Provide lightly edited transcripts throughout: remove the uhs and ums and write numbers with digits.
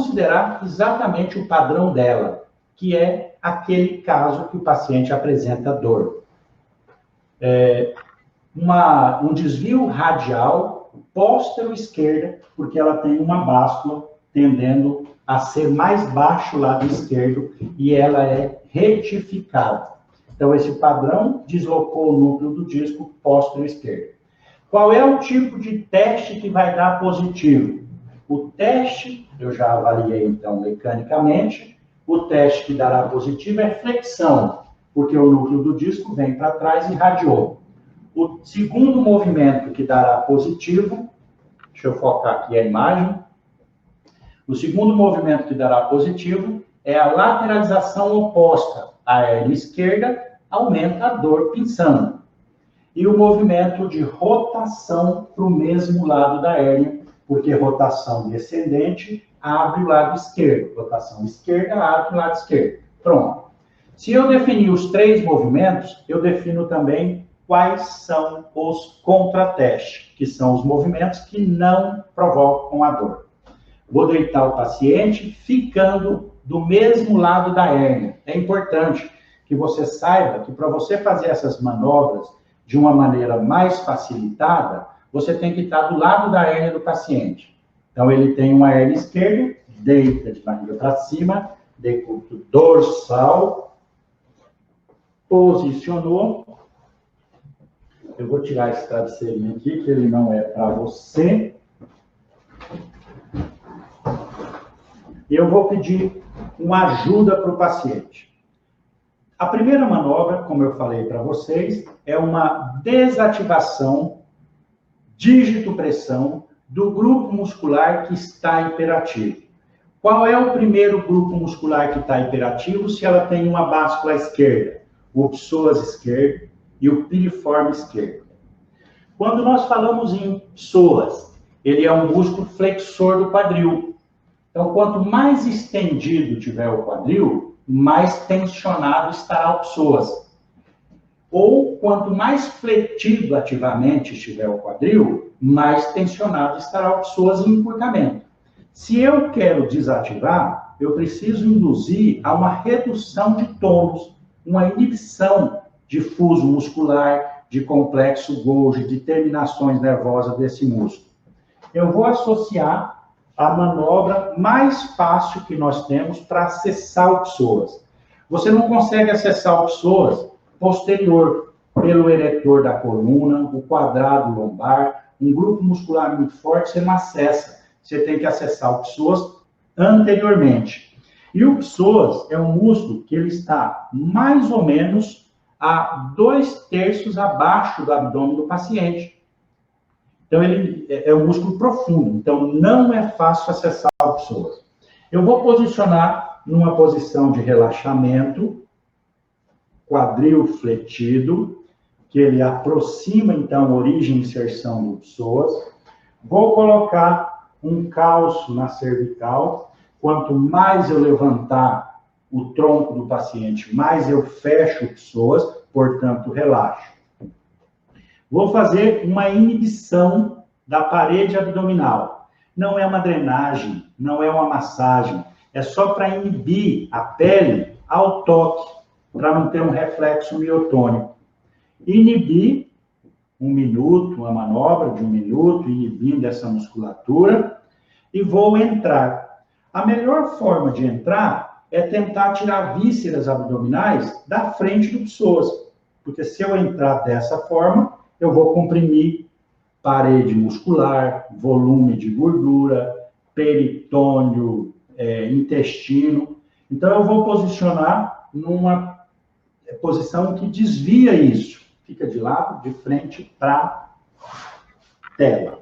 considerar exatamente o padrão dela, que é aquele caso que o paciente apresenta dor. Um desvio radial póstero-esquerda, porque ela tem uma báscula tendendo a ser mais baixo o lado esquerdo e ela é retificada. Então, esse padrão deslocou o núcleo do disco póstero-esquerdo. Qual é o tipo de teste que vai dar positivo? O teste, eu já avaliei então mecanicamente, o teste que dará positivo é flexão, porque o núcleo do disco vem para trás e radiou. O segundo movimento que dará positivo, deixa eu focar aqui a imagem. O segundo movimento que dará positivo é a lateralização oposta. A hérnia esquerda aumenta a dor pinçando. E o movimento de rotação para o mesmo lado da hérnia, porque rotação descendente abre o lado esquerdo. Rotação esquerda abre o lado esquerdo. Pronto. Se eu definir os 3 movimentos, eu defino também quais são os contratestes, que são os movimentos que não provocam a dor. Vou deitar o paciente ficando do mesmo lado da hérnia. É importante que você saiba que para você fazer essas manobras de uma maneira mais facilitada, você tem que estar do lado da hérnia do paciente. Então, ele tem uma hérnia esquerda, deita de barriga para cima, decúbito dorsal, posicionou. Eu vou tirar esse travesseirinho aqui, que ele não é para você. E eu vou pedir uma ajuda para o paciente. A primeira manobra, como eu falei para vocês, é uma desativação, dígito-pressão, do grupo muscular que está hiperativo. Qual é o primeiro grupo muscular que está hiperativo se ela tem uma báscula esquerda? O psoas esquerdo e o piriforme esquerdo. Quando nós falamos em psoas, ele é um músculo flexor do quadril. Então, quanto mais estendido tiver o quadril, mais tensionado estará o psoas. Ou, quanto mais fletido ativamente estiver o quadril, mais tensionado estará o psoas em encurtamento. Se eu quero desativar, eu preciso induzir a uma redução de tônus, uma inibição de fuso muscular, de complexo Golgi, de terminações nervosas desse músculo. Eu vou associar a manobra mais fácil que nós temos para acessar o psoas. Você não consegue acessar o psoas posterior, pelo eretor da coluna, o quadrado lombar, um grupo muscular muito forte, você não acessa. Você tem que acessar o psoas anteriormente. E o psoas é um músculo que ele está mais ou menos a 2/3 abaixo do abdômen do paciente. Então, ele é um músculo profundo, então não é fácil acessar o psoas. Eu vou posicionar numa posição de relaxamento, quadril fletido, que ele aproxima, então, origem e inserção do psoas. Vou colocar um calço na cervical. Quanto mais eu levantar o tronco do paciente, mais eu fecho o psoas, portanto, relaxo. Vou fazer uma inibição da parede abdominal. Não é uma drenagem, não é uma massagem. É só para inibir a pele ao toque, para não ter um reflexo miotônico. Inibir 1 minuto, uma manobra de 1 minuto, inibindo essa musculatura. E vou entrar. A melhor forma de entrar é tentar tirar vísceras abdominais da frente do psoas. Porque se eu entrar dessa forma, eu vou comprimir parede muscular, volume de gordura, peritônio, intestino. Então, eu vou posicionar numa posição que desvia isso. Fica de lado, de frente para a tela.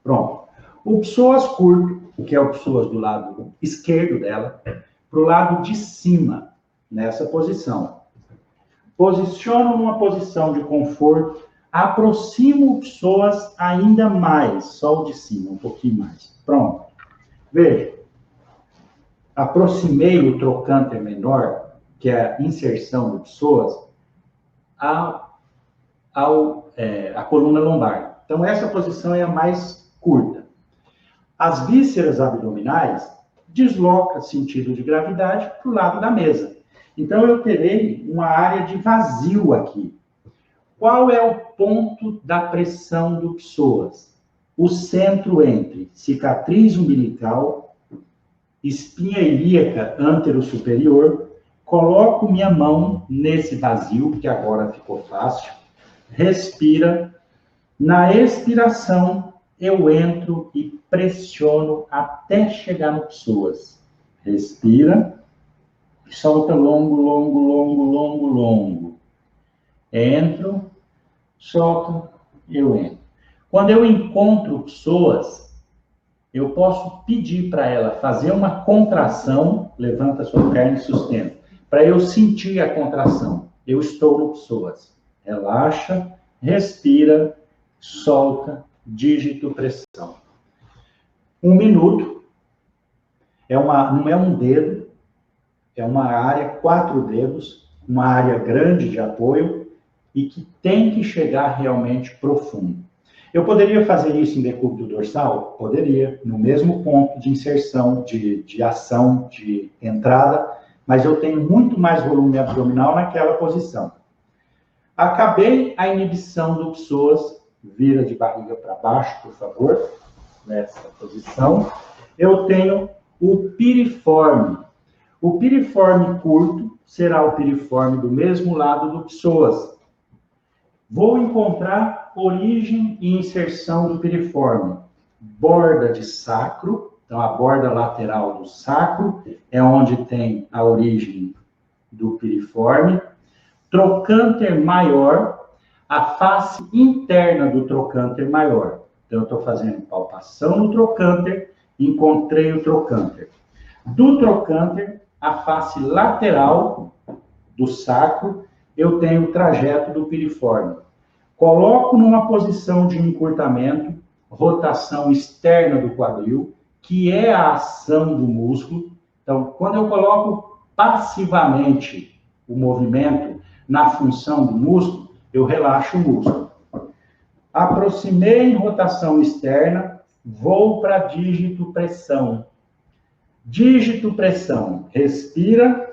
Pronto. O psoas curto, que é o psoas do lado esquerdo dela, para o lado de cima, nessa posição. Posiciono numa posição de conforto, aproximo o psoas ainda mais, só o de cima, um pouquinho mais. Pronto. Veja. Aproximei o trocânter menor, que é a inserção do psoas, a coluna lombar. Então, essa posição é a mais curta. As vísceras abdominais, desloca sentido de gravidade para o lado da mesa. Então, eu terei uma área de vazio aqui. Qual é o ponto da pressão do psoas? O centro entre cicatriz umbilical, espinha ilíaca antero-superior. Coloco minha mão nesse vazio, que agora ficou fácil. Respira. Na expiração, eu entro e pressiono até chegar no psoas. Respira. Solta longo, longo, longo, longo, longo. Entro, solto, eu entro. Quando eu encontro psoas, eu posso pedir para ela fazer uma contração, levanta a sua perna e sustenta, para eu sentir a contração. Eu estou no psoas. Relaxa, respira, solta, dígito, pressão. 1 minuto. Não é um dedo, é uma área, 4 dedos, uma área grande de apoio e que tem que chegar realmente profundo. Eu poderia fazer isso em decúbito dorsal? Poderia, no mesmo ponto de inserção, de ação, de entrada, mas eu tenho muito mais volume abdominal naquela posição. Acabei a inibição do psoas, vira de barriga para baixo, por favor, nessa posição. Eu tenho o piriforme. O piriforme curto será o piriforme do mesmo lado do psoas. Vou encontrar origem e inserção do piriforme. Borda de sacro, então a borda lateral do sacro é onde tem a origem do piriforme. Trocânter maior, a face interna do trocânter maior. Então, eu estou fazendo palpação no trocânter, encontrei o trocânter. Do trocânter, a face lateral do sacro, eu tenho o trajeto do piriforme. Coloco numa posição de encurtamento, rotação externa do quadril, que é a ação do músculo. Então, quando eu coloco passivamente o movimento na função do músculo, eu relaxo o músculo. Aproximei em rotação externa, vou para dígito pressão. Dígito pressão, respira,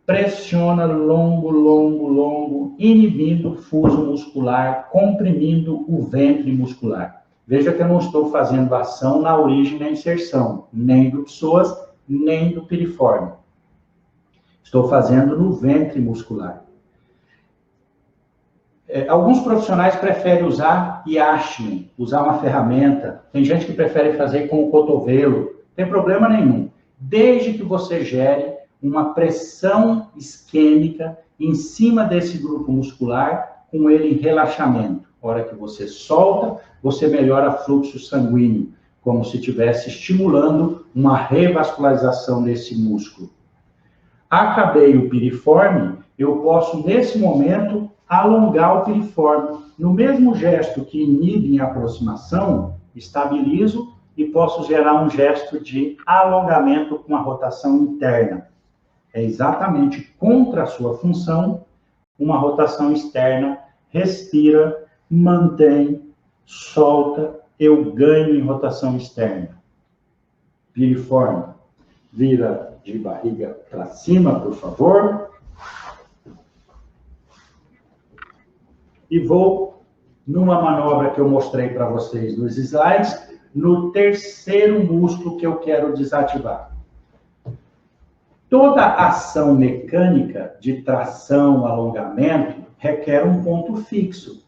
pressiona longo, longo, longo, inibindo o fuso muscular, comprimindo o ventre muscular. Veja que eu não estou fazendo ação na origem da inserção, nem do psoas, nem do piriforme. Estou fazendo no ventre muscular. Alguns profissionais preferem usar Yashin, usar uma ferramenta. Tem gente que prefere fazer com o cotovelo. Não tem problema nenhum. Desde que você gere uma pressão isquêmica em cima desse grupo muscular, com ele em relaxamento. A hora que você solta, você melhora o fluxo sanguíneo, como se estivesse estimulando uma revascularização desse músculo. Acabei o piriforme, eu posso, nesse momento, alongar o piriforme. No mesmo gesto que inibe em aproximação, estabilizo e posso gerar um gesto de alongamento com a rotação interna. É exatamente contra a sua função, uma rotação externa, respira, mantém, solta, eu ganho em rotação externa. Piriforme, vira de barriga para cima, por favor. E vou, numa manobra que eu mostrei para vocês nos slides, no terceiro músculo que eu quero desativar. Toda ação mecânica de tração, alongamento, requer um ponto fixo.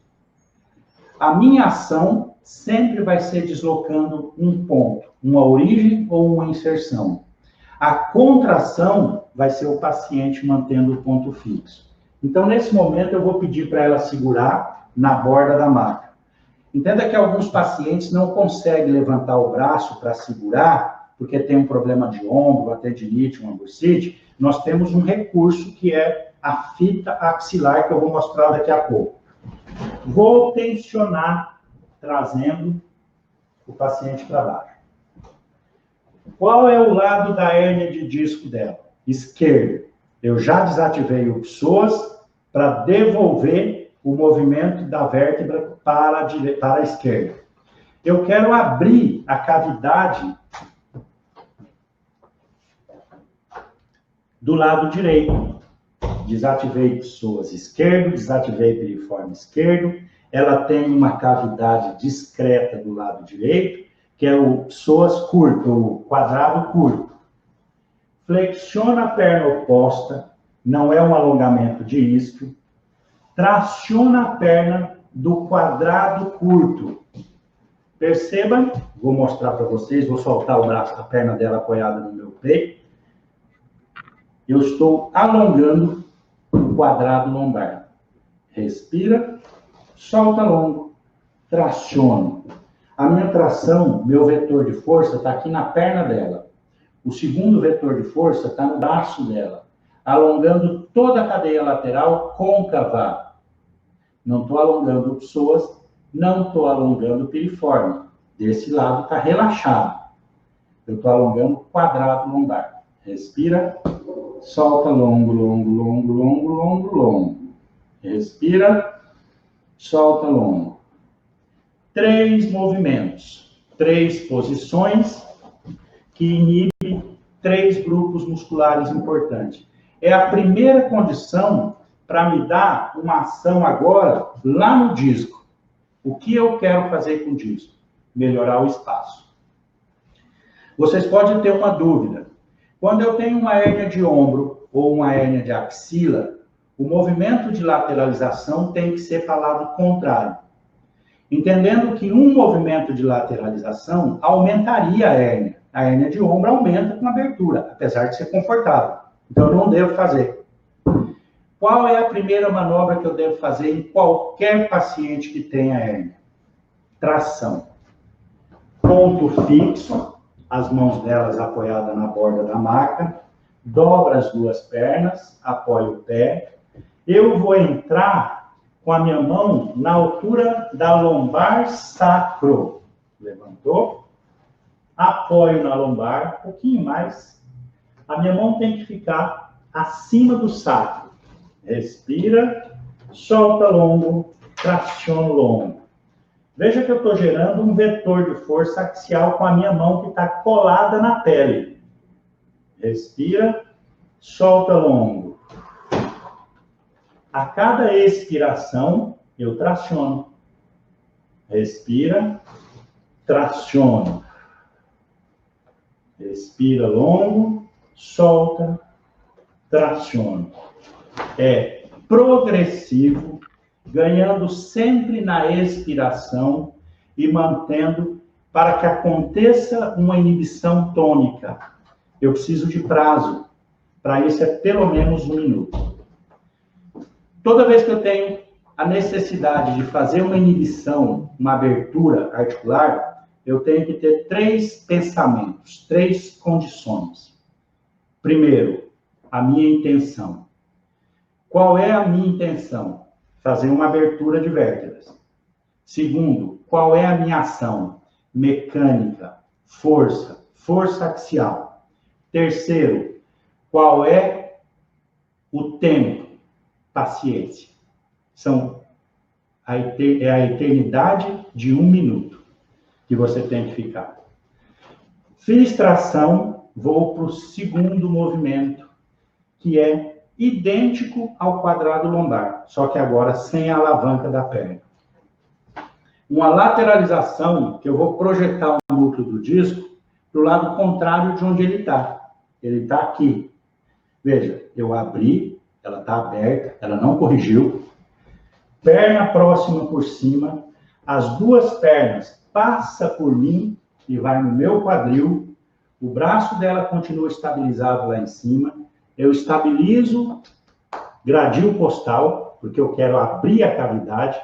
A minha ação sempre vai ser deslocando um ponto, uma origem ou uma inserção. A contração vai ser o paciente mantendo o ponto fixo. Então, nesse momento, eu vou pedir para ela segurar na borda da maca. Entenda que alguns pacientes não conseguem levantar o braço para segurar, porque tem um problema de ombro, uma tendinite, uma bursite. Nós temos um recurso que é a fita axilar, que eu vou mostrar daqui a pouco. Vou tensionar, trazendo o paciente para baixo. Qual é o lado da hérnia de disco dela? Esquerdo. Eu já desativei o psoas para devolver o movimento da vértebra para a esquerda. Eu quero abrir a cavidade do lado direito. Desativei psoas esquerdo, desativei piriforme esquerdo. Ela tem uma cavidade discreta do lado direito, que é o psoas curto, o quadrado curto. Flexiona a perna oposta, não é um alongamento de isquio. Traciona a perna do quadrado curto. Perceba, vou mostrar para vocês, vou soltar o braço, a perna dela apoiada no meu peito. Eu estou alongando o quadrado lombar. Respira, solta longo, traciona. A minha tração, meu vetor de força está aqui na perna dela. O segundo vetor de força está no braço dela, alongando toda a cadeia lateral côncava. Não estou alongando psoas, não estou alongando piriforme. Desse lado está relaxado. Eu estou alongando o quadrado lombar. Respira, solta longo, longo, longo, longo, longo, longo. Respira, solta longo. 3 movimentos, 3 posições que inibem 3 grupos musculares importantes. É a primeira condição para me dar uma ação agora lá no disco. O que eu quero fazer com o disco? Melhorar o espaço. Vocês podem ter uma dúvida. Quando eu tenho uma hérnia de ombro ou uma hérnia de axila, o movimento de lateralização tem que ser para o lado contrário. Entendendo que um movimento de lateralização aumentaria a hérnia. A hérnia de ombro aumenta com abertura, apesar de ser confortável. Então, eu não devo fazer. Qual é a primeira manobra que eu devo fazer em qualquer paciente que tenha hérnia? Tração. Ponto fixo, as mãos delas apoiadas na borda da maca, dobra as 2 pernas, apoio o pé. Eu vou entrar com a minha mão na altura da lombar sacro. Levantou. Apoio na lombar, um pouquinho mais. A minha mão tem que ficar acima do sacro. Respira, solta longo, traciona longo. Veja que eu estou gerando um vetor de força axial com a minha mão que está colada na pele. Respira, solta longo. A cada expiração, eu traciono. Respira, traciona. Respira longo, solta, traciona. É progressivo, ganhando sempre na expiração e mantendo para que aconteça uma inibição tônica. Eu preciso de prazo. Para isso é pelo menos 1 minuto. Toda vez que eu tenho a necessidade de fazer uma inibição, uma abertura articular, eu tenho que ter 3 pensamentos, 3 condições. Primeiro, a minha intenção. Qual é a minha intenção? Fazer uma abertura de vértebras. Segundo, qual é a minha ação? Mecânica, força, força axial. Terceiro, qual é o tempo? Paciência. É a eternidade de 1 minuto que você tem que ficar. Fiz tração, vou para o segundo movimento, que é idêntico ao quadrado lombar, só que agora sem a alavanca da perna. Uma lateralização que eu vou projetar o núcleo do disco para o lado contrário de onde ele está. Ele está aqui. Veja, eu abri, ela está aberta, ela não corrigiu. Perna próxima por cima, as 2 pernas passam por mim e vai no meu quadril. O braço dela continua estabilizado lá em cima. Eu estabilizo gradil postal, porque eu quero abrir a cavidade,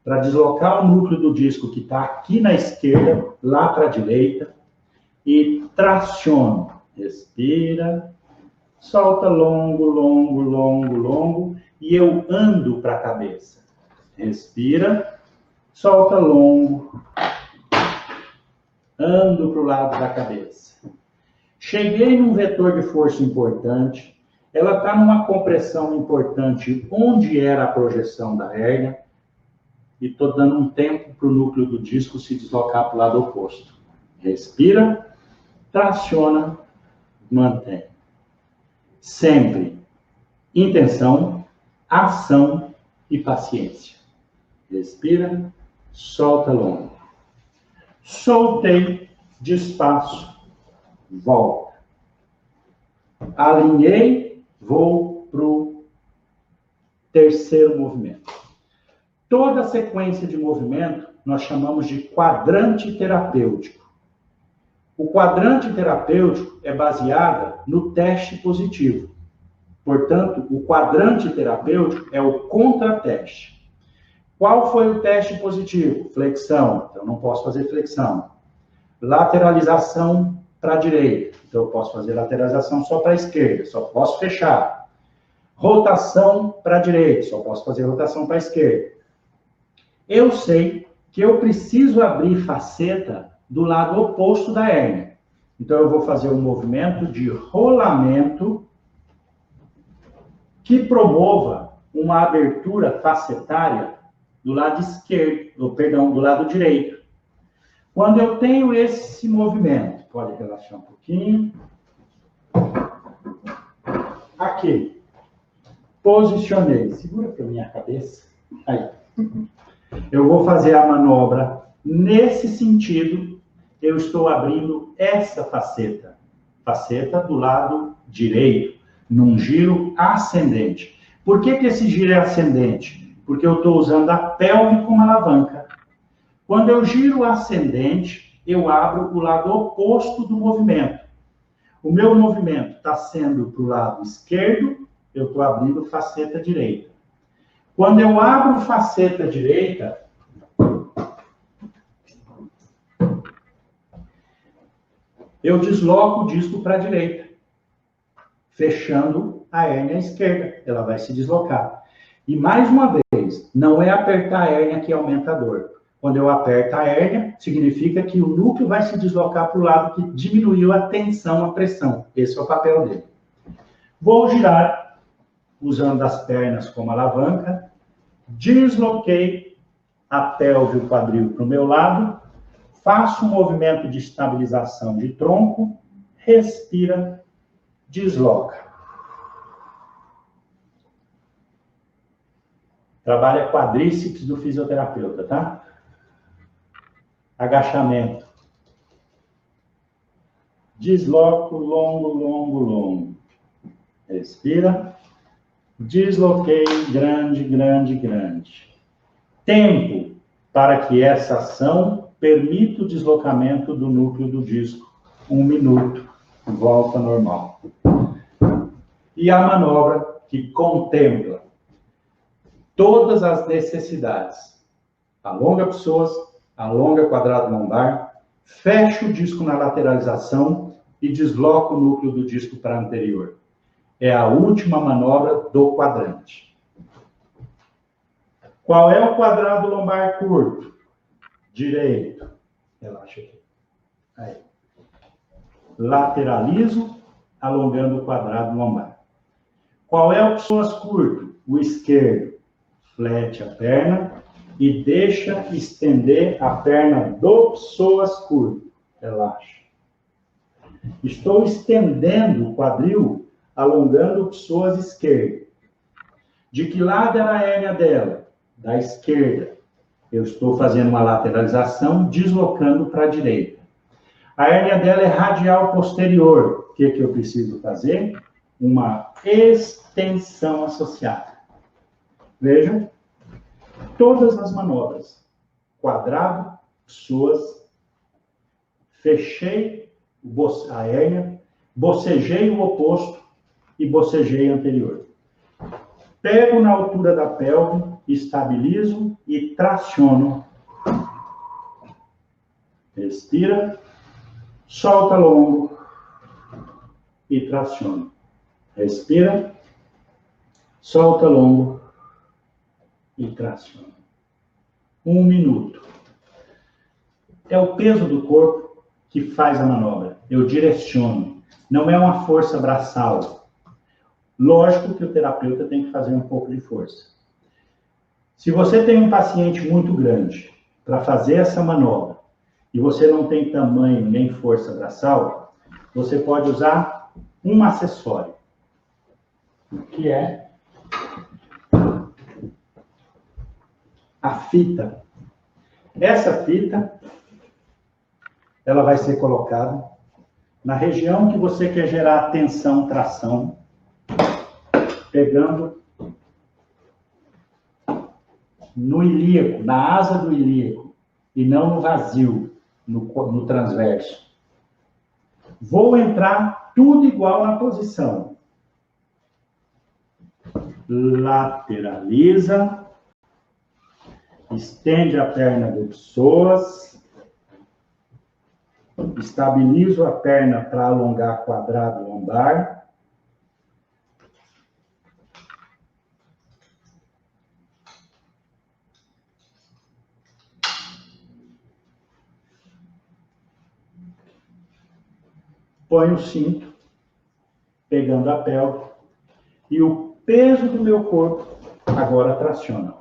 para deslocar o núcleo do disco que está aqui na esquerda, lá para a direita, e traciono. Respira, solta longo, longo, longo, longo, e eu ando para a cabeça. Respira, solta longo, ando para o lado da cabeça. Cheguei num vetor de força importante, ela está numa compressão importante onde era a projeção da hérnia, e estou dando um tempo para o núcleo do disco se deslocar para o lado oposto. Respira, traciona, mantém. sempre intenção, ação e paciência. Respira, solta longo. Soltei, despaço, volta. Alinhei, vou para o terceiro movimento. Toda sequência de movimento nós chamamos de quadrante terapêutico. O quadrante terapêutico é baseado no teste positivo. Portanto, o quadrante terapêutico é o contrateste. Qual foi o teste positivo? Flexão. Então, não posso fazer flexão. Lateralização para a direita. Então, eu posso fazer lateralização só para a esquerda. Só posso fechar. Rotação para a direita. Só posso fazer rotação para a esquerda. Eu sei que eu preciso abrir faceta do lado oposto da hérnia. Então, eu vou fazer um movimento de rolamento que promova uma abertura facetária do lado esquerdo, perdão, do lado direito. Quando eu tenho esse movimento, pode relaxar um pouquinho. Aqui. Posicionei. Segura para minha cabeça. Aí. Eu vou fazer a manobra nesse sentido. Eu estou abrindo essa faceta. Faceta do lado direito, num giro ascendente. Por que esse giro é ascendente? Porque eu estou usando a pelve como alavanca. Quando eu giro ascendente, eu abro o lado oposto do movimento. O meu movimento está sendo para o lado esquerdo, eu estou abrindo faceta direita. Quando eu abro faceta direita, eu desloco o disco para a direita, fechando a hérnia esquerda. Ela vai se deslocar. E mais uma vez, não é apertar a hérnia que aumenta a dor. Quando eu aperto a hérnia, significa que o núcleo vai se deslocar para o lado que diminuiu a tensão, a pressão. Esse é o papel dele. Vou girar, usando as pernas como alavanca. Desloquei a pelve e o quadril para o meu lado. Faço um movimento de estabilização de tronco. Respira, desloca. Trabalha quadríceps do fisioterapeuta, tá? Agachamento. Desloco, longo, longo, longo. Respira. Desloquei, grande, grande, grande. Tempo para que essa ação permita o deslocamento do núcleo do disco. 1 minuto. Volta normal. E a manobra que contempla todas as necessidades. Alonga pessoas, alonga quadrado lombar, fecha o disco na lateralização e desloca o núcleo do disco para anterior. É a última manobra do quadrante. Qual é o quadrado lombar curto? Direito. Relaxa aqui. Aí. Lateralizo, alongando o quadrado lombar. Qual é o pessoas curto? O esquerdo. Flete a perna e deixa estender a perna do psoas curto. Relaxa. Estou estendendo o quadril, alongando o psoas esquerdo. De que lado era a hérnia dela? Da esquerda. Eu estou fazendo uma lateralização, deslocando para a direita. A hérnia dela é radial posterior. O que eu preciso fazer? Uma extensão associada. Vejam, todas as manobras. Quadrado, psoas, fechei a hérnia, bocejei o oposto e bocejei anterior. Pego na altura da pelve, estabilizo e traciono. Respira, solta longo e traciona. Respira, solta longo e traciona. 1 minuto. É o peso do corpo que faz a manobra. Eu direciono. Não é uma força braçal. Lógico que o terapeuta tem que fazer um pouco de força. Se você tem um paciente muito grande para fazer essa manobra e você não tem tamanho nem força braçal, você pode usar um acessório. que é a fita. Essa fita, ela vai ser colocada na região que você quer gerar tensão, tração, pegando no ilíaco, na asa do ilíaco, e não no vazio, no transverso. Vou entrar tudo igual na posição. Lateraliza, estende a perna do psoas, estabilizo a perna para alongar quadrado lombar. Ponho o cinto, pegando a pelve, e o peso do meu corpo agora traciona.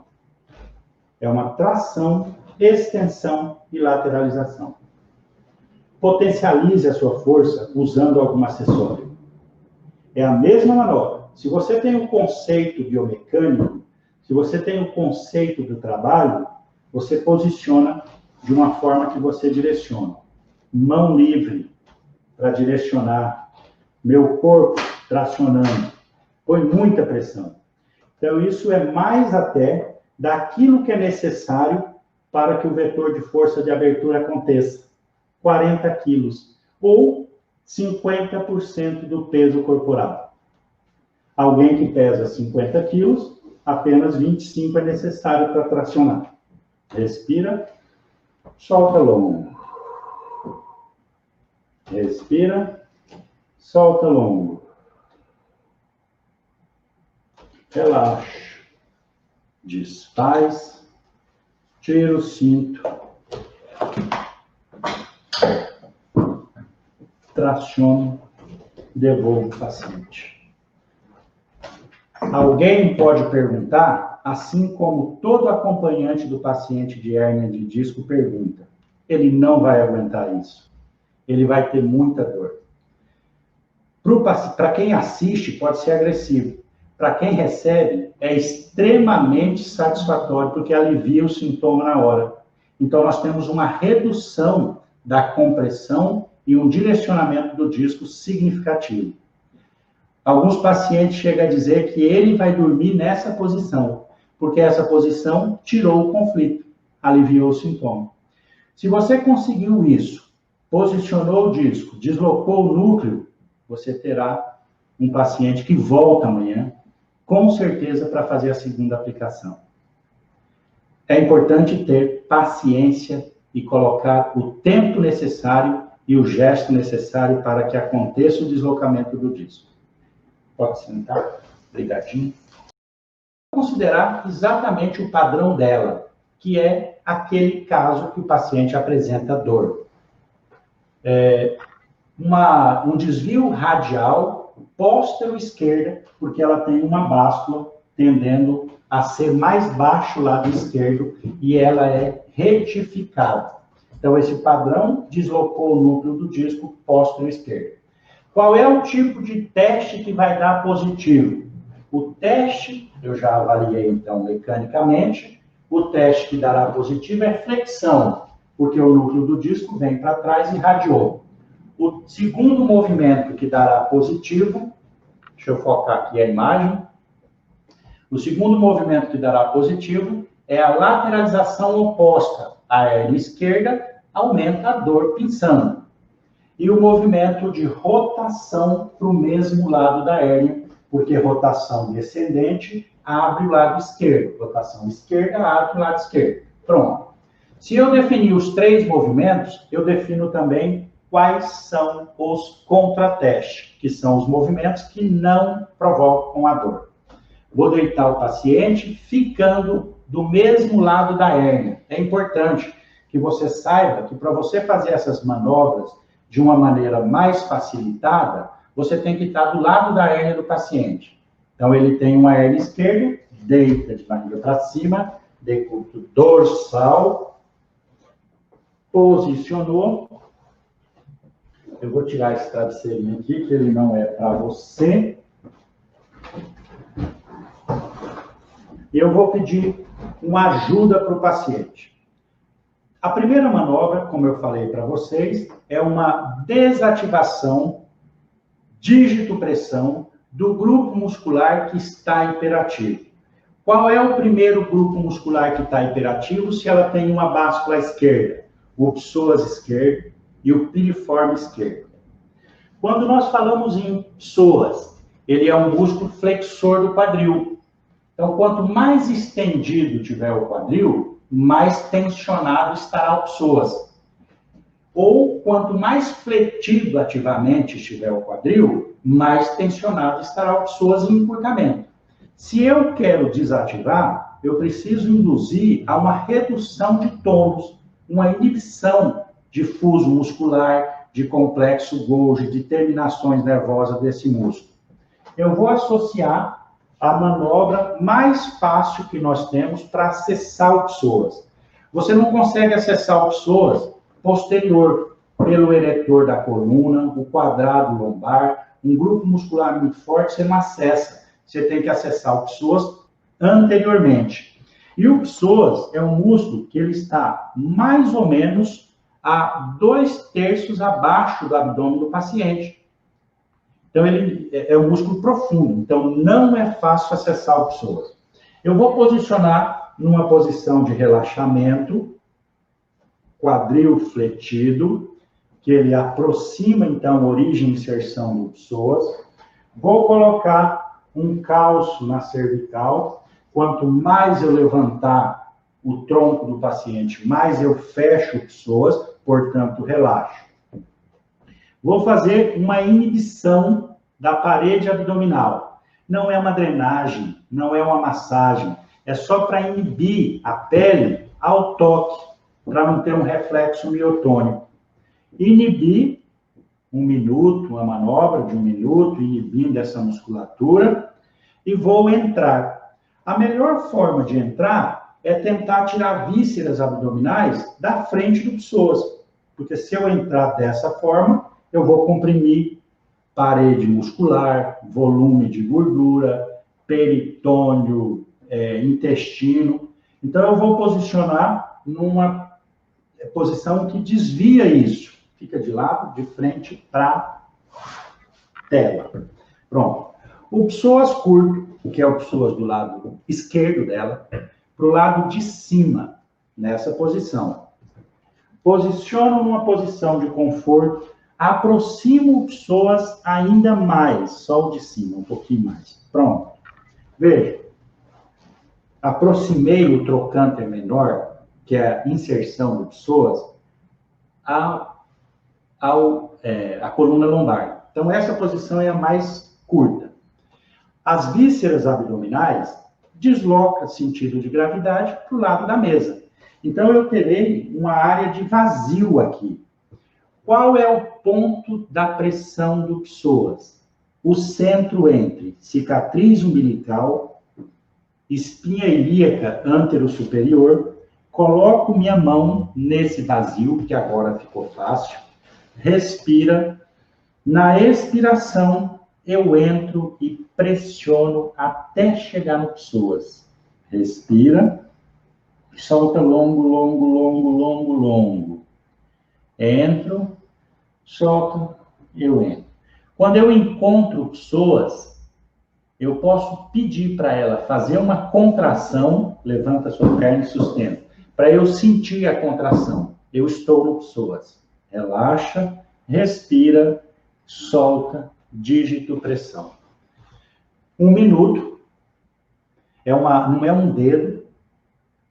É uma tração, extensão e lateralização. Potencialize a sua força usando algum acessório. É a mesma manobra. Se você tem o conceito biomecânico, se você tem o conceito do trabalho, você posiciona de uma forma que você direciona. Mão livre para direcionar. Meu corpo tracionando. Põe muita pressão. Então, isso é mais até daquilo que é necessário para que o vetor de força de abertura aconteça. 40 quilos, ou 50% do peso corporal. Alguém que pesa 50 quilos, apenas 25 é necessário para tracionar. Respira, solta longo. Respira, solta longo. Relaxa. Desfaz, tira o cinto. Traciono, devolvo o paciente. Alguém pode perguntar, assim como todo acompanhante do paciente de hérnia de disco pergunta, ele não vai aguentar isso. Ele vai ter muita dor. Para quem assiste, pode ser agressivo. Para quem recebe, é extremamente satisfatório, porque alivia o sintoma na hora. Então, nós temos uma redução da compressão e um direcionamento do disco significativo. Alguns pacientes chegam a dizer que ele vai dormir nessa posição, porque essa posição tirou o conflito, aliviou o sintoma. Se você conseguiu isso, posicionou o disco, deslocou o núcleo, você terá um paciente que volta amanhã, com certeza, para fazer a segunda aplicação. É importante ter paciência e colocar o tempo necessário e o gesto necessário para que aconteça o deslocamento do disco. Pode sentar. Obrigadinho. Considerar exatamente o padrão dela, que é aquele caso que o paciente apresenta dor. Um desvio radial póstero-esquerda, porque ela tem uma báscula tendendo a ser mais baixo o lado esquerdo e ela é retificada. Então, esse padrão deslocou o núcleo do disco póstero-esquerdo. Qual é o tipo de teste que vai dar positivo? O teste, eu já avaliei então mecanicamente, o teste que dará positivo é flexão, porque o núcleo do disco vem para trás e radiou. O segundo movimento que dará positivo, deixa eu focar aqui a imagem, o segundo movimento que dará positivo é a lateralização oposta. A hérnia esquerda aumenta a dor pinçando. E o movimento de rotação para o mesmo lado da hérnia, porque rotação descendente abre o lado esquerdo, rotação esquerda abre o lado esquerdo. Pronto. Se eu definir os 3 movimentos, eu defino também quais são os contratestes, que são os movimentos que não provocam a dor. Vou deitar o paciente ficando do mesmo lado da hérnia. É importante que você saiba que para você fazer essas manobras de uma maneira mais facilitada, você tem que estar do lado da hérnia do paciente. Então, ele tem uma hérnia esquerda, deita de barriga para cima, decúbito dorsal, posicionou. Eu vou tirar esse travesseirinho aqui, que ele não é para você. eu vou pedir uma ajuda para o paciente. A primeira manobra, como eu falei para vocês, é uma desativação dígito-pressão do grupo muscular que está hiperativo. Qual é o primeiro grupo muscular que está hiperativo se ela tem uma báscula esquerda, o psoas esquerdo e o piriforme esquerdo? Quando nós falamos em psoas, ele é um músculo flexor do quadril. Então, quanto mais estendido tiver o quadril, mais tensionado estará o psoas. Ou, quanto mais fletido ativamente estiver o quadril, mais tensionado estará o psoas em encurtamento. Se eu quero desativar, eu preciso induzir a uma redução de tônus, uma inibição de fuso muscular, de complexo Golgi, de terminações nervosas desse músculo. Eu vou associar a manobra mais fácil que nós temos para acessar o psoas. Você não consegue acessar o psoas posterior, pelo eretor da coluna, o quadrado lombar, um grupo muscular muito forte, você não acessa. Você tem que acessar o psoas anteriormente. E o psoas é um músculo que ele está mais ou menos a 2/3 abaixo do abdômen do paciente. Então, ele é um músculo profundo, então não é fácil acessar o psoas. Eu vou posicionar numa posição de relaxamento, quadril fletido, que ele aproxima, então, origem e inserção do psoas. Vou colocar um calço na cervical. Quanto mais eu levantar o tronco do paciente, mais eu fecho o psoas, portanto, relaxo. Vou fazer uma inibição da parede abdominal. Não é uma drenagem, não é uma massagem, é só para inibir a pele ao toque, para não ter um reflexo miotônico. Inibir 1 minuto, uma manobra de 1 minuto, inibindo essa musculatura, e vou entrar. A melhor forma de entrar é tentar tirar vísceras abdominais da frente do psoas, porque se eu entrar dessa forma, eu vou comprimir parede muscular, volume de gordura, peritônio, intestino. Então, eu vou posicionar numa posição que desvia isso. Fica de lado, de frente para a tela. Pronto. O psoas curto, que é o psoas do lado esquerdo dela, para o lado de cima, nessa posição. Posiciono numa posição de conforto, aproximo o psoas ainda mais, só o de cima, um pouquinho mais. Pronto. Veja. Aproximei o trocânter menor, que é a inserção do psoas, a coluna lombar. Então, essa posição é a mais curta. As vísceras abdominais deslocam sentido de gravidade para o lado da mesa. Então, eu terei uma área de vazio aqui. Qual é o ponto da pressão do psoas? O centro entre cicatriz umbilical, espinha ilíaca antero-superior. Coloco minha mão nesse vazio, que agora ficou fácil. Respira. Na expiração, eu entro e pressiono até chegar no psoas. Respira. Solta longo, longo, longo, longo, longo. Entro, solto, eu entro. Quando eu encontro psoas, eu posso pedir para ela fazer uma contração, levanta a sua perna e sustenta, para eu sentir a contração. Eu estou no psoas. Relaxa, respira, solta, dígito, pressão. 1 minuto. Não é um dedo,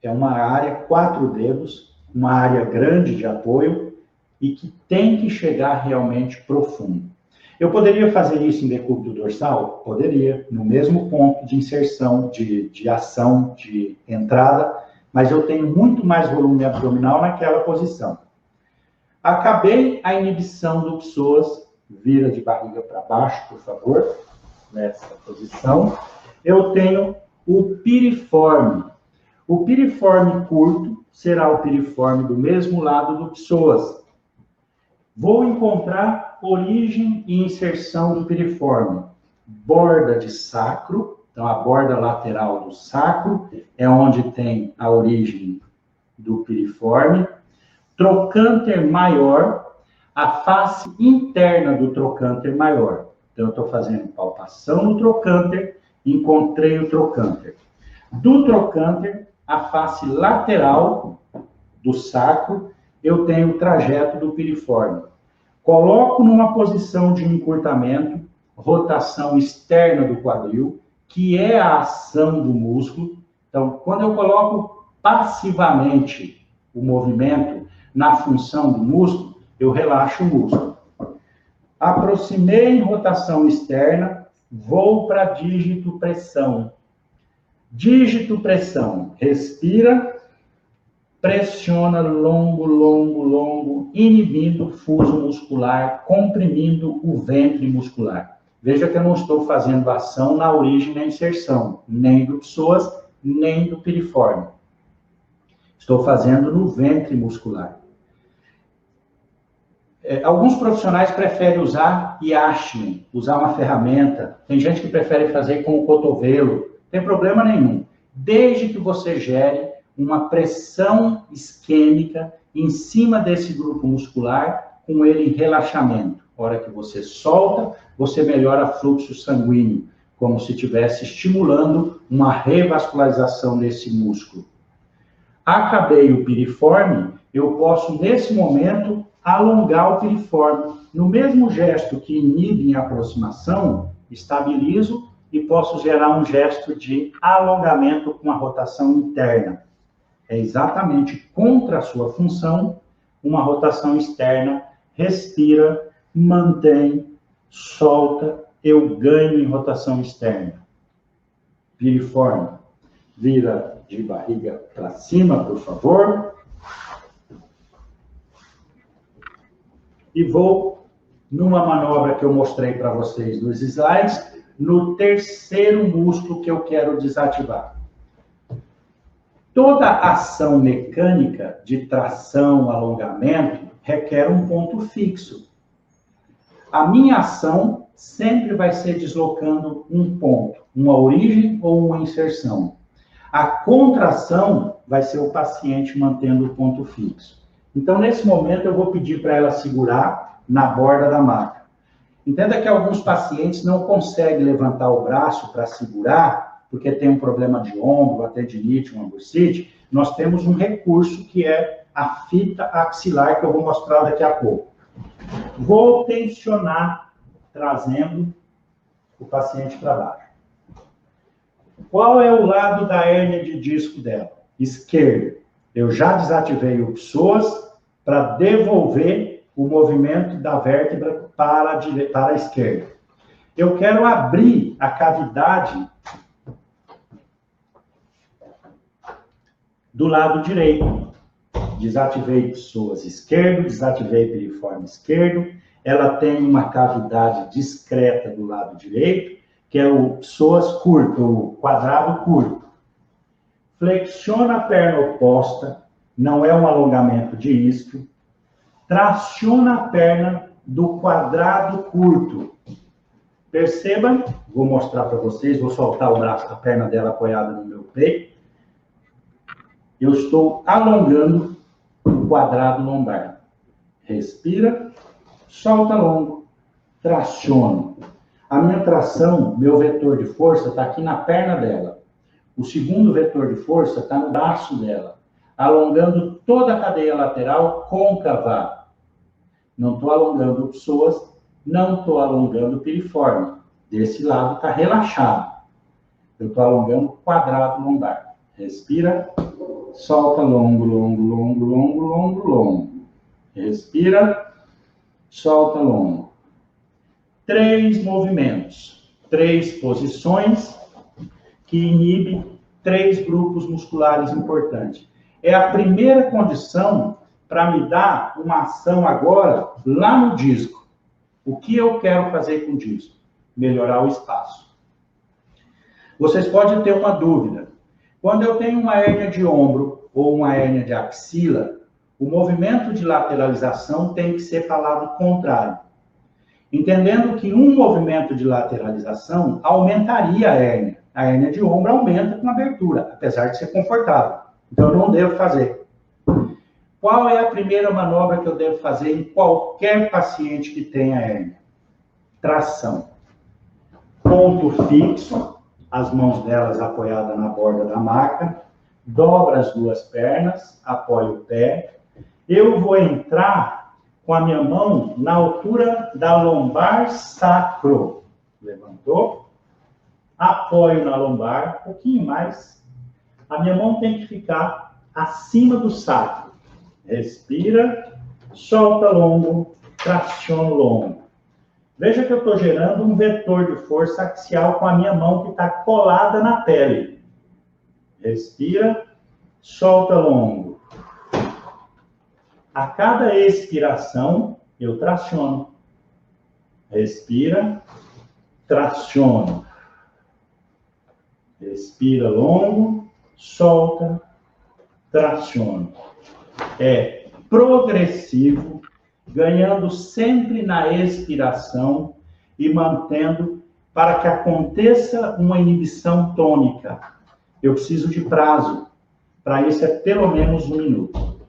é uma área, 4 dedos, uma área grande de apoio e que tem que chegar realmente profundo. Eu poderia fazer isso em decúbito dorsal? Poderia, no mesmo ponto de inserção, de ação, de entrada, mas eu tenho muito mais volume abdominal naquela posição. Acabei a inibição do psoas, vira de barriga para baixo, por favor, nessa posição. Eu tenho o piriforme. O piriforme curto será o piriforme do mesmo lado do psoas. Vou encontrar origem e inserção do piriforme. Borda de sacro, Então, a borda lateral do sacro é onde tem a origem do piriforme. Trocânter maior, a face interna do trocânter maior. Então, eu estou fazendo palpação no trocânter, encontrei o trocânter. Do trocânter, a face lateral do sacro, eu tenho o trajeto do piriforme. Coloco numa posição de encurtamento, rotação externa do quadril, que é a ação do músculo. Então, quando eu coloco passivamente o movimento na função do músculo, eu relaxo o músculo. Aproximei em rotação externa, vou para dígito pressão. Dígito pressão, respira, pressiona longo, longo, longo, inibindo o fuso muscular, comprimindo o ventre muscular. Veja que eu não estou fazendo ação na origem da inserção, nem do psoas, nem do piriforme. Estou fazendo no ventre muscular. Alguns profissionais preferem usar Yashin, usar uma ferramenta. Tem gente que prefere fazer com o cotovelo. Não tem problema nenhum. Desde que você gere uma pressão isquêmica em cima desse grupo muscular, com ele em relaxamento. A hora que você solta, você melhora o fluxo sanguíneo, como se estivesse estimulando uma revascularização desse músculo. Acabei o piriforme, eu posso, nesse momento, alongar o piriforme. No mesmo gesto que inibe em aproximação, estabilizo e posso gerar um gesto de alongamento com a rotação interna. É exatamente contra a sua função, uma rotação externa, respira, mantém, solta, eu ganho em rotação externa. Piriforme, vira de barriga para cima, por favor. E vou, numa manobra que eu mostrei para vocês nos slides, no terceiro músculo que eu quero desativar. Toda ação mecânica de tração, alongamento, requer um ponto fixo. A minha ação sempre vai ser deslocando um ponto, uma origem ou uma inserção. A contração vai ser o paciente mantendo o ponto fixo. Então, nesse momento, eu vou pedir para ela segurar na borda da maca. Entenda que alguns pacientes não conseguem levantar o braço para segurar, porque tem um problema de ombro, uma tendinite, uma bursite. Nós temos um recurso que é a fita axilar, que eu vou mostrar daqui a pouco. Vou tensionar, trazendo o paciente para baixo. Qual é o lado da hérnia de disco dela? Esquerdo. Eu já desativei o psoas para devolver o movimento da vértebra para a esquerda. Eu quero abrir a cavidade do lado direito. Desativei psoas esquerdo, desativei piriforme esquerdo. Ela tem uma cavidade discreta do lado direito, que é o psoas curto, o quadrado curto. Flexiona a perna oposta, não é um alongamento de isquio. Traciona a perna do quadrado curto. Perceba, vou mostrar para vocês, vou soltar o braço, a perna dela apoiada no meu peito. Eu estou alongando o quadrado lombar. Respira, solta longo, traciona. A minha tração, meu vetor de força está aqui na perna dela. O segundo vetor de força está no braço dela, alongando toda a cadeia lateral côncava. Não estou alongando o psoas, não estou alongando o piriforme. Desse lado está relaxado. Eu estou alongando o quadrado lombar. Respira, solta longo, longo, longo, longo, longo, longo. Respira, solta longo. 3 movimentos, 3 posições que inibem 3 grupos musculares importantes. É a primeira condição para me dar uma ação agora lá no disco. O que eu quero fazer com o disco? Melhorar o espaço. Vocês podem ter uma dúvida. Quando eu tenho uma hérnia de ombro ou uma hérnia de axila, o movimento de lateralização tem que ser para o lado contrário. Entendendo que um movimento de lateralização aumentaria a hérnia. a hérnia de ombro aumenta com abertura, apesar de ser confortável. Então, eu não devo fazer. Qual é a primeira manobra que eu devo fazer em qualquer paciente que tenha hérnia? Tração. Ponto fixo, as mãos delas apoiadas na borda da maca, dobra as duas pernas, apoio o pé. Eu vou entrar com a minha mão na altura da lombar sacro. Levantou. Apoio na lombar, um pouquinho mais. A minha mão tem que ficar acima do sacro. Respira, solta longo, traciona longo. Veja que eu estou gerando um vetor de força axial com a minha mão que está colada na pele. Respira, solta longo. A cada expiração, eu traciono. Respira, traciono. Respira longo, solta, traciona. É progressivo, ganhando sempre na expiração e mantendo para que aconteça uma inibição tônica. Eu preciso de prazo. Para isso é pelo menos 1 minuto.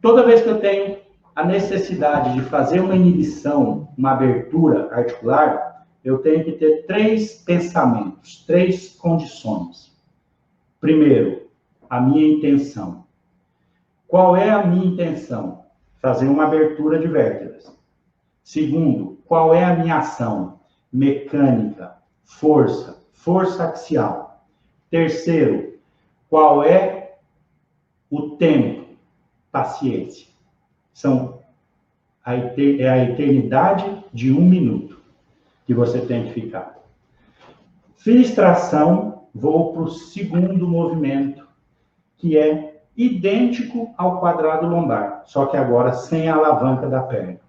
Toda vez que eu tenho a necessidade de fazer uma inibição, uma abertura articular, eu tenho que ter 3 pensamentos, 3 condições. Primeiro, a minha intenção. Qual é a minha intenção? Fazer uma abertura de vértebras. Segundo, qual é a minha ação? Mecânica, força axial. Terceiro, qual é o tempo? Paciência. É a eternidade de 1 minuto que você tem que ficar. Fiz tração, vou para o segundo movimento, que é idêntico ao quadrado lombar, só que agora sem a alavanca da perna.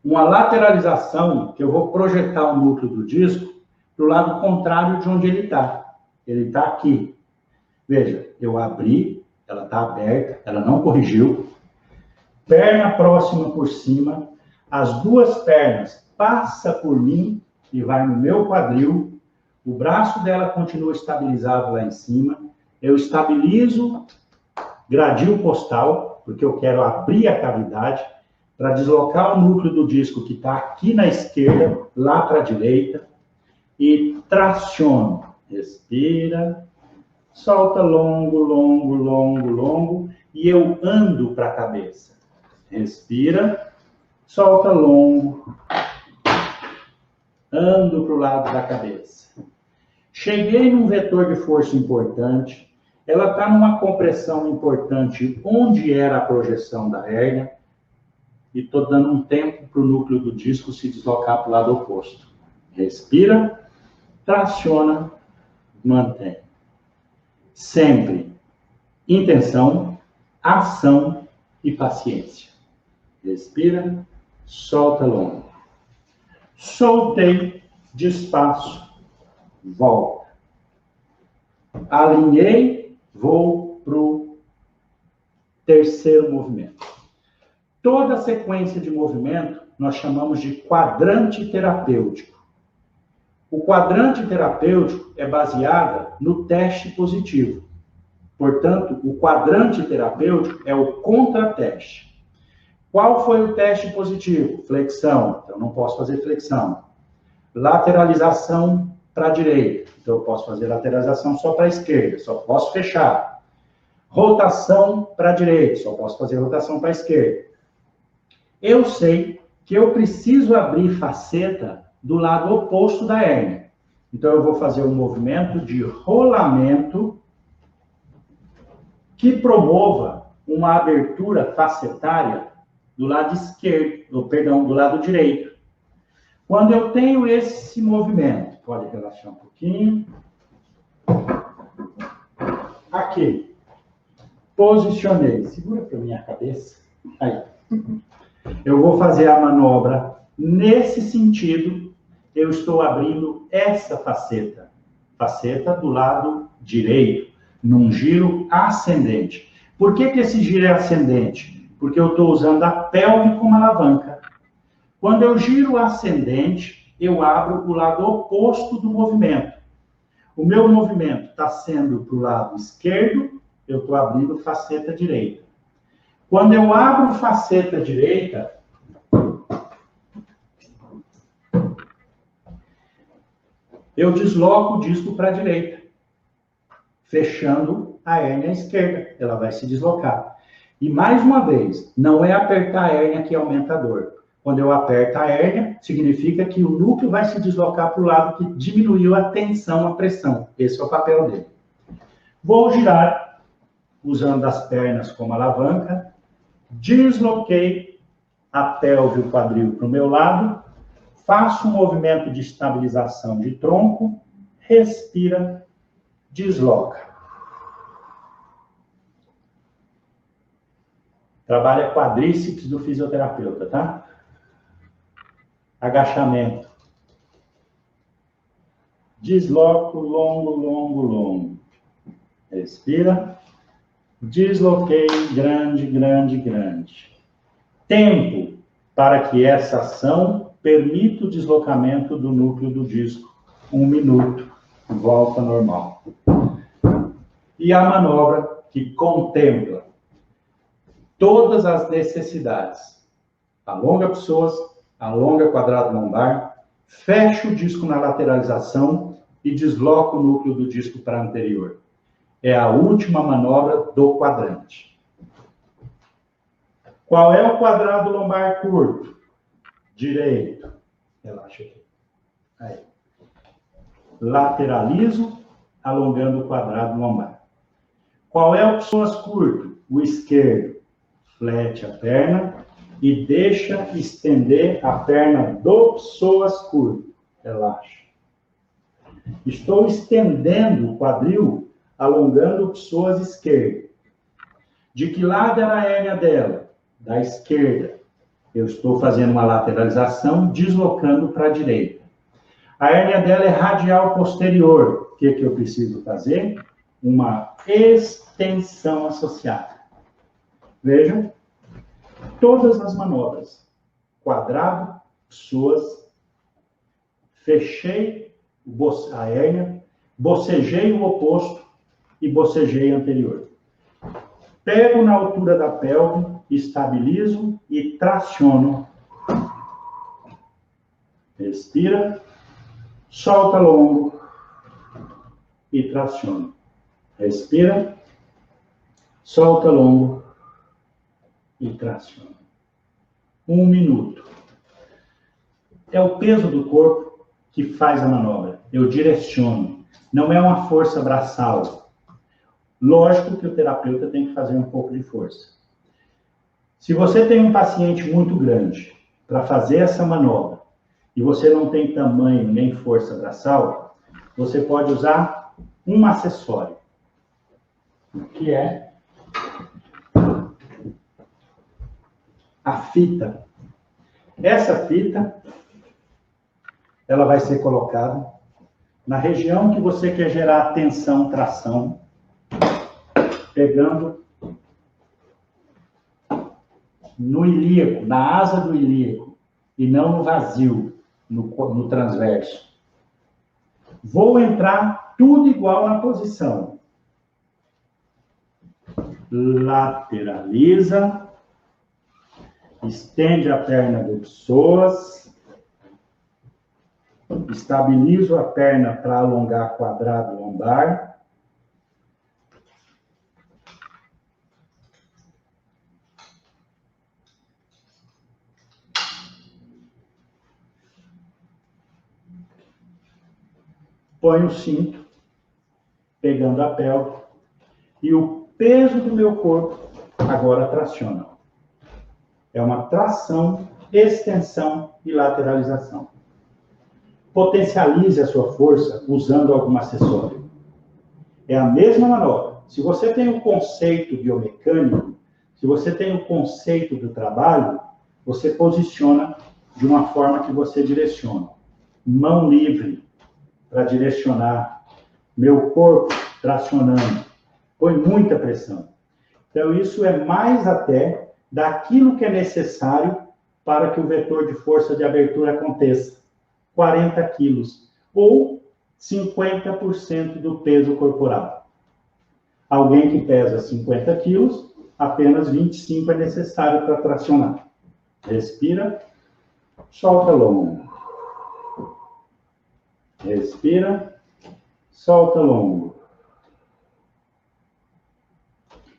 Uma lateralização, que eu vou projetar o núcleo do disco para o lado contrário de onde ele está. Ele está aqui. Veja, eu abri, ela está aberta, ela não corrigiu. Perna próxima por cima, as 2 pernas passam por mim e vai no meu quadril. O braço dela continua estabilizado lá em cima. Eu estabilizo gradil postal, porque eu quero abrir a cavidade para deslocar o núcleo do disco que está aqui na esquerda, lá para a direita, e traciono. Respira, solta longo, longo, longo, longo, e eu ando para a cabeça. Respira, solta longo, ando para o lado da cabeça. Cheguei num vetor de força importante, ela está numa compressão importante onde era a projeção da hérnia, e estou dando um tempo para o núcleo do disco se deslocar para o lado oposto. Respira, traciona, mantém. Sempre intenção, ação e paciência. Respira, solta longo. Soltei, despaço, volta. Alinhei, vou para o terceiro movimento. Toda sequência de movimento nós chamamos de quadrante terapêutico. O quadrante terapêutico é baseado no teste positivo. Portanto, o quadrante terapêutico é o contrateste. Qual foi o teste positivo? Flexão. Então, não posso fazer flexão. Lateralização para a direita. Então, eu posso fazer lateralização só para a esquerda. Só posso fechar. Rotação para a direita. Só posso fazer rotação para a esquerda. Eu sei que eu preciso abrir faceta do lado oposto da hérnia. Então, eu vou fazer um movimento de rolamento que promova uma abertura facetária do lado esquerdo, do lado direito. Quando eu tenho esse movimento, pode relaxar um pouquinho. Aqui. Posicionei. Segura para minha cabeça. Aí. Eu vou fazer a manobra nesse sentido. Eu estou abrindo essa faceta. Faceta do lado direito, num giro ascendente. Por que esse giro é ascendente? Porque eu estou usando a pelve como alavanca. Quando eu giro ascendente, eu abro o lado oposto do movimento. O meu movimento está sendo para o lado esquerdo, eu estou abrindo faceta direita. Quando eu abro faceta direita, eu desloco o disco para a direita, fechando a hérnia esquerda. Ela vai se deslocar. E mais uma vez, não é apertar a hérnia que aumenta a dor. Quando eu aperto a hérnia, significa que o núcleo vai se deslocar para o lado que diminuiu a tensão, a pressão. Esse é o papel dele. Vou girar, usando as pernas como alavanca, desloquei a pelve e o quadril para o meu lado, faço um movimento de estabilização de tronco, respira, desloca. Trabalha quadríceps do fisioterapeuta, tá? Agachamento. Desloco, longo, longo, longo. Respira. Desloquei, grande, grande, grande. Tempo para que essa ação permita o deslocamento do núcleo do disco. 1 minuto. Volta normal. E a manobra que contempla todas as necessidades. Alonga pessoas, alonga quadrado lombar, fecha o disco na lateralização e desloca o núcleo do disco para anterior. É a última manobra do quadrante. Qual é o quadrado lombar curto? Direito. Relaxa aqui. Aí. Lateralizo, alongando o quadrado lombar. Qual é o pessoas curto? O esquerdo. Flete a perna e deixa estender a perna do psoas curto. Relaxa. Estou estendendo o quadril, alongando o psoas esquerdo. De que lado é a hérnia dela? Da esquerda. Eu estou fazendo uma lateralização, deslocando para a direita. A hérnia dela é radial posterior. O que eu preciso fazer? Uma extensão associada. Vejam, todas as manobras. Quadrado, psoas, fechei a hérnia, bocejei o oposto e bocejei anterior. Pego na altura da pelve, estabilizo e traciono. Respira, solta longo e traciona. Respira, solta longo e traciona. 1 minuto. É o peso do corpo que faz a manobra. Eu direciono. Não é uma força braçal. Lógico que o terapeuta tem que fazer um pouco de força. Se você tem um paciente muito grande para fazer essa manobra e você não tem tamanho nem força braçal, você pode usar um acessório, que é a fita. Essa fita, ela vai ser colocada na região que você quer gerar tensão, tração, pegando no ilíaco, na asa do ilíaco, e não no vazio, no transverso. Vou entrar tudo igual na posição. Lateraliza, estende a perna do psoas, estabilizo a perna para alongar quadrado lombar. Ponho o cinto, pegando a pelve, e o peso do meu corpo agora traciona. É uma tração, extensão e lateralização. Potencialize a sua força usando algum acessório. É a mesma manobra. Se você tem o conceito biomecânico, se você tem o conceito do trabalho, você posiciona de uma forma que você direciona. Mão livre para direcionar. Meu corpo tracionando. Põe muita pressão. Então, isso é mais até daquilo que é necessário para que o vetor de força de abertura aconteça. 40 quilos, ou 50% do peso corporal. Alguém que pesa 50 quilos, apenas 25 é necessário para tracionar. Respira, solta longo. Respira, solta longo.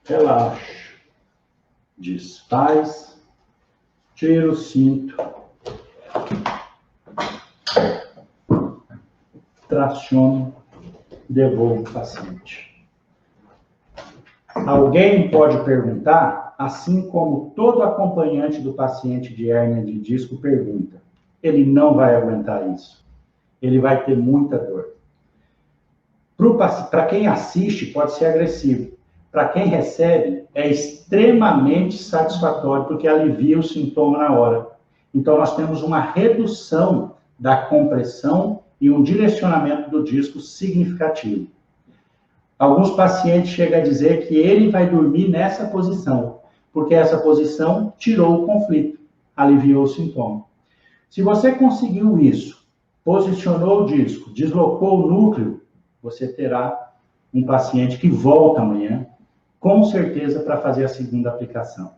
Relaxa. Desfaz. Tira o cinto. Traciona. Devolve o paciente. Alguém pode perguntar, assim como todo acompanhante do paciente de hérnia de disco pergunta, ele não vai aguentar isso. Ele vai ter muita dor. Para quem assiste, pode ser agressivo. Para quem recebe, é extremamente satisfatório, porque alivia o sintoma na hora. Então, nós temos uma redução da compressão e um direcionamento do disco significativo. Alguns pacientes chegam a dizer que ele vai dormir nessa posição, porque essa posição tirou o conflito, aliviou o sintoma. Se você conseguiu isso, posicionou o disco, deslocou o núcleo, você terá um paciente que volta amanhã, com certeza, para fazer a segunda aplicação.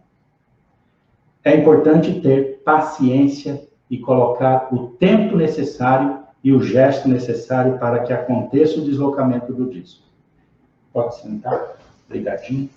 É importante ter paciência e colocar o tempo necessário e o gesto necessário para que aconteça o deslocamento do disco. Pode sentar. Obrigadinho.